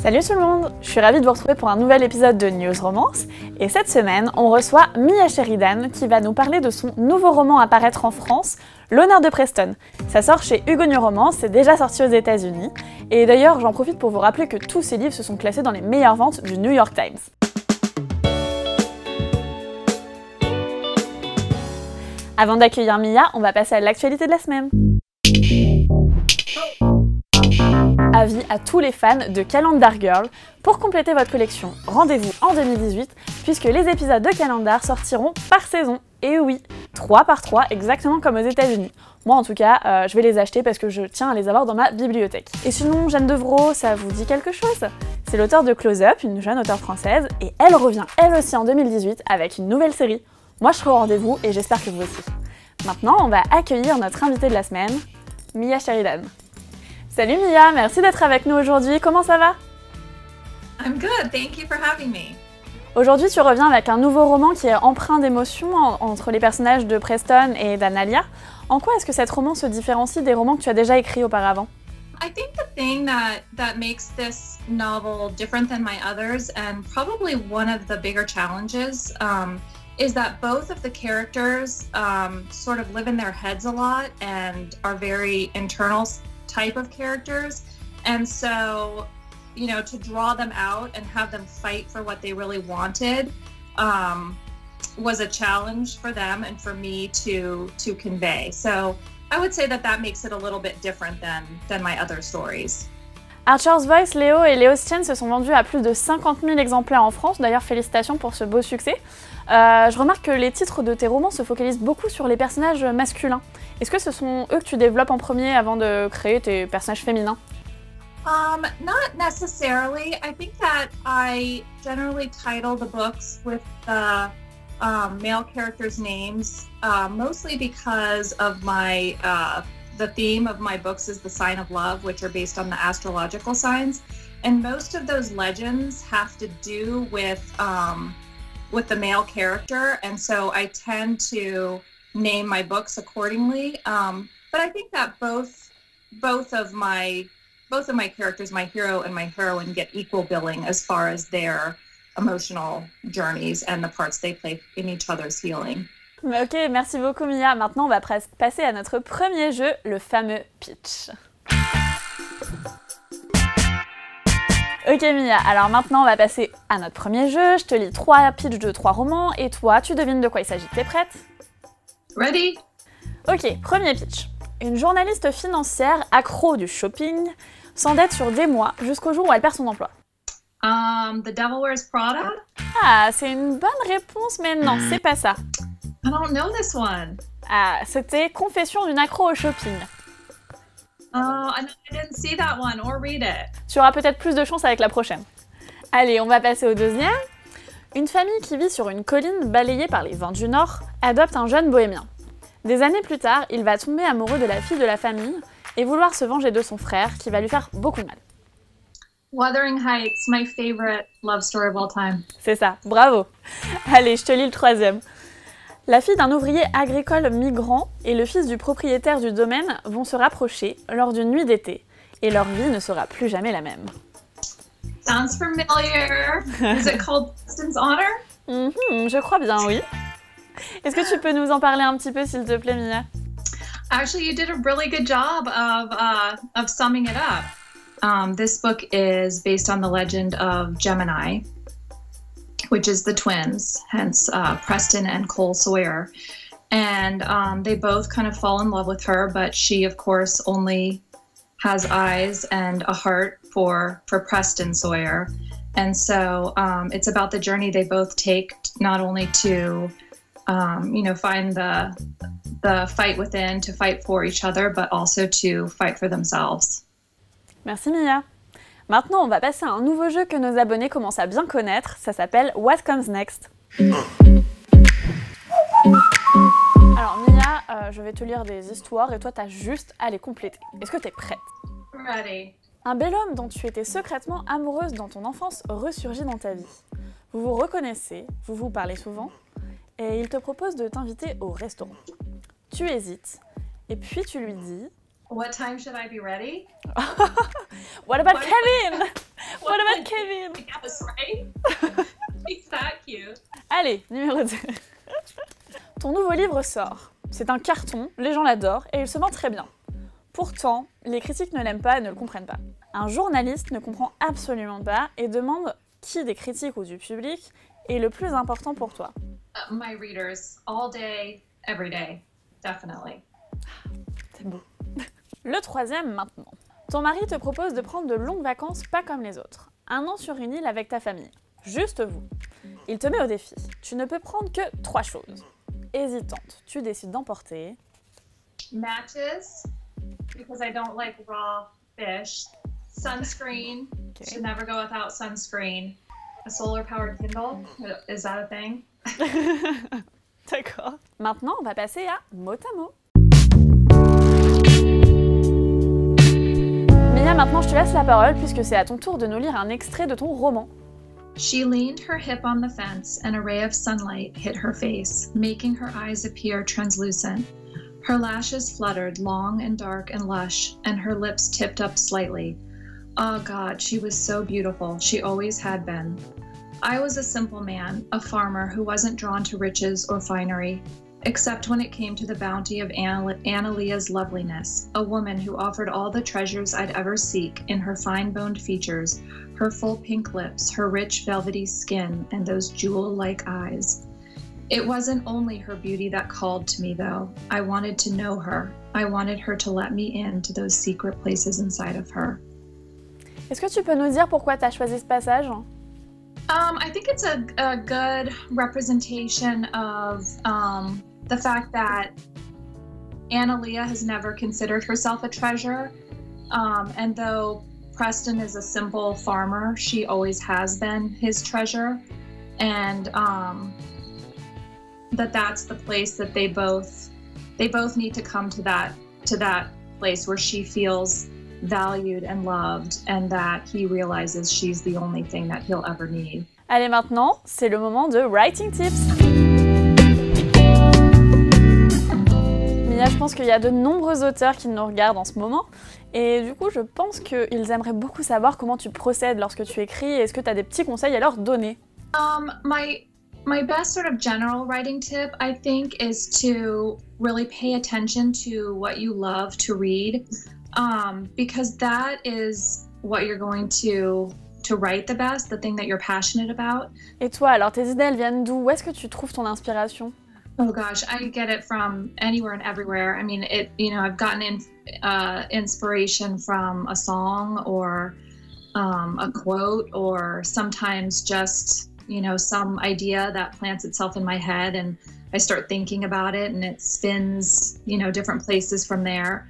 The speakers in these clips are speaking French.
Salut tout le monde, je suis ravie de vous retrouver pour un nouvel épisode de News Romance. Et cette semaine, on reçoit Mia Sheridan qui va nous parler de son nouveau roman à paraître en France, L'honneur de Preston. Ça sort chez Hugo New Romance, c'est déjà sorti aux États-Unis. Et d'ailleurs, j'en profite pour vous rappeler que tous ces livres se sont classés dans les meilleures ventes du New York Times. Avant d'accueillir Mia, on va passer à l'actualité de la semaine. Avis à tous les fans de Calendar Girl. Pour compléter votre collection, rendez-vous en 2018, puisque les épisodes de Calendar sortiront par saison. Et oui, 3 par 3, exactement comme aux États-Unis. Moi en tout cas, je vais les acheter parce que je tiens à les avoir dans ma bibliothèque. Et sinon, Jeanne Devreau, ça vous dit quelque chose? C'est l'auteure de Close Up, une jeune auteure française, et elle revient elle aussi en 2018 avec une nouvelle série. Moi je serai au rendez-vous et j'espère que vous aussi. Maintenant, on va accueillir notre invitée de la semaine, Mia Sheridan. Salut Mia, merci d'être avec nous aujourd'hui, comment ça va? I'm good, thank you for having me. Aujourd'hui, tu reviens avec un nouveau roman qui est empreint d'émotions entre les personnages de Preston et d'Analia. En quoi est-ce que cette roman se différencie des romans que tu as déjà écrits auparavant? I think the thing that makes this novel different than my others, and probably one of the bigger challenges, is that both of the characters sort of live in their heads a lot and are very internal type of characters. And so, you know, to draw them out and have them fight for what they really wanted was a challenge for them and for me to convey. So I would say that makes it a little bit different than my other stories. Archer's Voice, Léo et Léo's Chain se sont vendus à plus de 50 000 exemplaires en France. D'ailleurs, félicitations pour ce beau succès. Je remarque que les titres de tes romans se focalisent beaucoup sur les personnages masculins. Est-ce que ce sont eux que tu développes en premier avant de créer tes personnages féminins? Not necessarily. I think that I generally title the books with the male characters' names, mostly because of my the theme of my books is the sign of love, which are based on the astrological signs, and most of those legends have to do with the male character, and so I tend to name my books accordingly. But I think that both of my characters, my hero and my heroine, get equal billing as far as their emotional journeys and the parts they play in each other's healing. Ok, merci beaucoup Mia. Maintenant, on va passer à notre premier jeu, le fameux pitch. Ok Mia, alors maintenant on va passer à notre premier jeu. Je te lis 3 pitchs de 3 romans et toi, tu devines de quoi il s'agit. T'es prête? Ready? Ok, premier pitch. Une journaliste financière accro du shopping s'endette sur des mois jusqu'au jour où elle perd son emploi. The Devil Wears Prada? Ah, c'est une bonne réponse, mais non, c'est pas ça. I don't know this one. Ah, c'était Confession d'une accro au shopping. Oh, I didn't see that one or read it. Tu auras peut-être plus de chance avec la prochaine. Allez, on va passer au deuxième. Une famille qui vit sur une colline balayée par les vents du Nord adopte un jeune bohémien. Des années plus tard, il va tomber amoureux de la fille de la famille et vouloir se venger de son frère qui va lui faire beaucoup de mal. Wuthering Heights, my favorite love story of all time. C'est ça, bravo. Allez, je te lis le troisième. La fille d'un ouvrier agricole migrant et le fils du propriétaire du domaine vont se rapprocher lors d'une nuit d'été et leur vie ne sera plus jamais la même. Sounds familiar. Is it called Preston's Honor? Je crois bien, oui. Est-ce que tu peux nous en parler un petit peu, s'il te plaît, Mia? Actually, you did a really good job of summing it up. This book is based on the legend of Gemini, which is the twins, hence Preston and Cole Sawyer. And they both kind of fall in love with her, but she, of course, only has eyes and a heart for Preston Sawyer. And so it's about the journey they both take, not only to, find the fight within, to fight for each other, but also to fight for themselves. Merci Mia. Maintenant, on va passer à un nouveau jeu que nos abonnés commencent à bien connaître. Ça s'appelle What Comes Next. Alors Mia, je vais te lire des histoires et toi, t'as juste à les compléter. Est-ce que t'es prête? Ready. Un bel homme dont tu étais secrètement amoureuse dans ton enfance ressurgit dans ta vie. Vous vous reconnaissez, vous vous parlez souvent, et il te propose de t'inviter au restaurant. Tu hésites, et puis tu lui dis What time should I be ready? What about Kevin? What about Kevin. Yes, right? He's that cute. Allez, numéro 2. Ton nouveau livre sort. C'est un carton, les gens l'adorent et il se vend très bien. Pourtant, les critiques ne l'aiment pas et ne le comprennent pas. Un journaliste ne comprend absolument pas et demande qui des critiques ou du public est le plus important pour toi. My readers, all day, every day, definitely. C'est beau. Le troisième maintenant. Ton mari te propose de prendre de longues vacances pas comme les autres. 1 an sur une île avec ta famille. Juste vous. Il te met au défi. Tu ne peux prendre que 3 choses. Hésitante, tu décides d'emporter... Matches, because I don't like raw fish. Sunscreen, should never go without sunscreen. A solar-powered Kindle, is that a thing? D'accord. Maintenant, on va passer à mot à mot. Mia, maintenant je te laisse la parole puisque c'est à ton tour de nous lire un extrait de ton roman. She leaned her hip on the fence, and a ray of sunlight hit her face, making her eyes appear translucent. Her lashes fluttered, long and dark and lush, and her lips tipped up slightly. Oh God, she was so beautiful. She always had been. I was a simple man, a farmer who wasn't drawn to riches or finery, except when it came to the bounty of Annalea's loveliness, a woman who offered all the treasures I'd ever seek in her fine-boned features, her full pink lips, her rich velvety skin, and those jewel-like eyes. It wasn't only her beauty that called to me, though. I wanted to know her. I wanted her to let me into those secret places inside of her. Est-ce que tu peux nous dire pourquoi tu as choisi ce passage? I think it's a good representation of the fact that Annalea has never considered herself a treasure, and though Preston is a simple farmer, she always has been his treasure, and that's the place that they both need to come to that place where she feels valued and loved, and that he realizes she's the only thing that he'll ever need. Allez, maintenant, c'est le moment de Writing Tips. Mia, je pense qu'il y a de nombreux auteurs qui nous regardent en ce moment, et du coup, je pense qu'ils aimeraient beaucoup savoir comment tu procèdes lorsque tu écris. Est-ce que tu as des petits conseils à leur donner? My best sort of general writing tip, I think, is to really pay attention to what you love to read. Because that is what you're going to write the best, the thing that you're passionate about. Et toi, alors tes idées, elles viennent d'où? Où est-ce que tu trouves ton inspiration? Oh gosh, I get it from anywhere and everywhere. I mean, I've gotten inspiration from a song or a quote, or sometimes just, some idea that plants itself in my head and I start thinking about it and it spins, different places from there.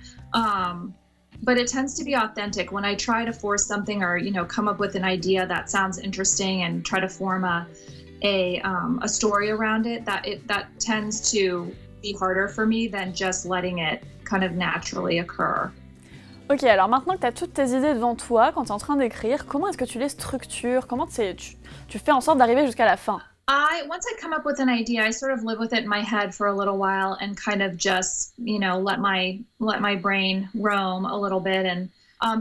But it tends to be authentic. When I try to force something or, come up with an idea that sounds interesting and try to form a story around it, that tends to be harder for me than just letting it kind of naturally occur. Ok, alors maintenant que tu as toutes tes idées devant toi, quand tu es en train d'écrire, comment est-ce que tu les structures? Comment tu fais en sorte d'arriver jusqu'à la fin? Once I come up with an idea, I sort of live with it in my head for a little while and kind of just, let my brain roam a little bit. And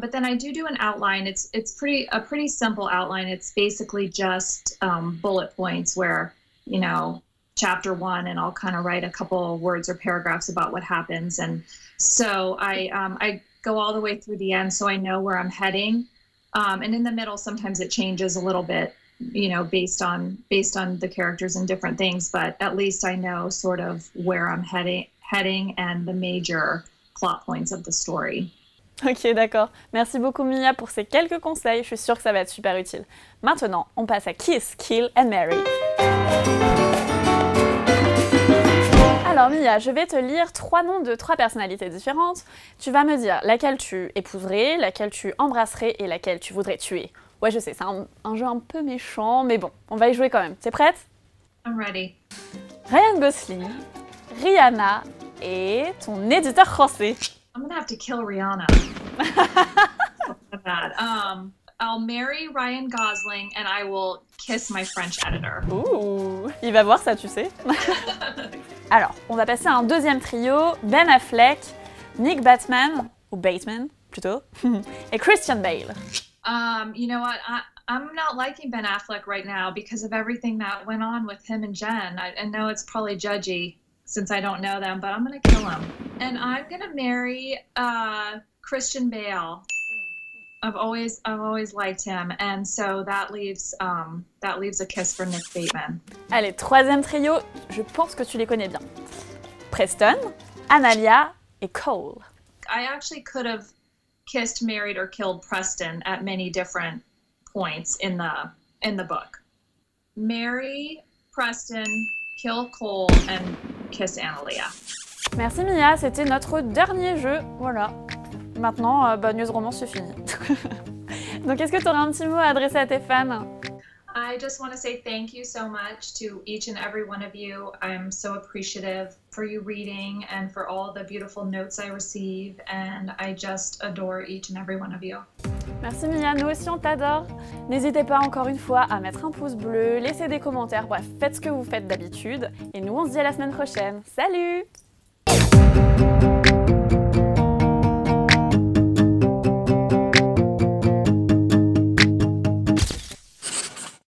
but then I do an outline. It's a pretty simple outline. It's basically just bullet points where, chapter 1, and I'll kind of write a couple words or paragraphs about what happens. And so I go all the way through the end so I know where I'm heading. And in the middle, sometimes it changes a little bit, based on the characters and different things, but at least I know sort of where I'm heading and the major plot points of the story. Ok, d'accord. Merci beaucoup Mia pour ces quelques conseils, je suis sûre que ça va être super utile. Maintenant, on passe à Kiss, Kill and Marry. Alors Mia, je vais te lire 3 noms de 3 personnalités différentes. Tu vas me dire laquelle tu épouserais, laquelle tu embrasserais et laquelle tu voudrais tuer. Ouais, je sais, c'est un jeu un peu méchant, mais bon, on va y jouer quand même. T'es prête? I'm ready. Ryan Gosling, Rihanna et ton éditeur français. I'm gonna have to kill Rihanna. Bad. I'll marry Ryan Gosling and I will kiss my French editor. Ouh, il va voir ça, tu sais. Alors, on va passer à un deuxième trio, Ben Affleck, Nick Bateman, ou Bateman plutôt, et Christian Bale. You know what? I'm not liking Ben Affleck right now because of everything that went on with him and Jen. I know it's probably judgy since I don't know them, but I'm gonna kill him. And I'm gonna marry Christian Bale. I've always liked him, and so that leaves a kiss for Nick Bateman. Allez, troisième trio, je pense que tu les connais bien. Preston, Analia et Cole. I actually could have kissed, married, or killed Preston at many different points in the book. Marry Preston, kill Cole, and kiss Analia. Merci Mia, c'était notre dernier jeu, voilà. Maintenant, News Romance c'est fini. Donc est-ce que tu aurais un petit mot à adresser à tes fans? I just want to say thank you so much to each and every one of you. I'm so appreciative for you reading and for all the beautiful notes I receive, and I just adore each and every one of you. Merci Mia, nous aussi on t'adore. N'hésitez pas encore une fois à mettre un pouce bleu, laisser des commentaires, bref, faites ce que vous faites d'habitude. Et nous on se dit à la semaine prochaine. Salut!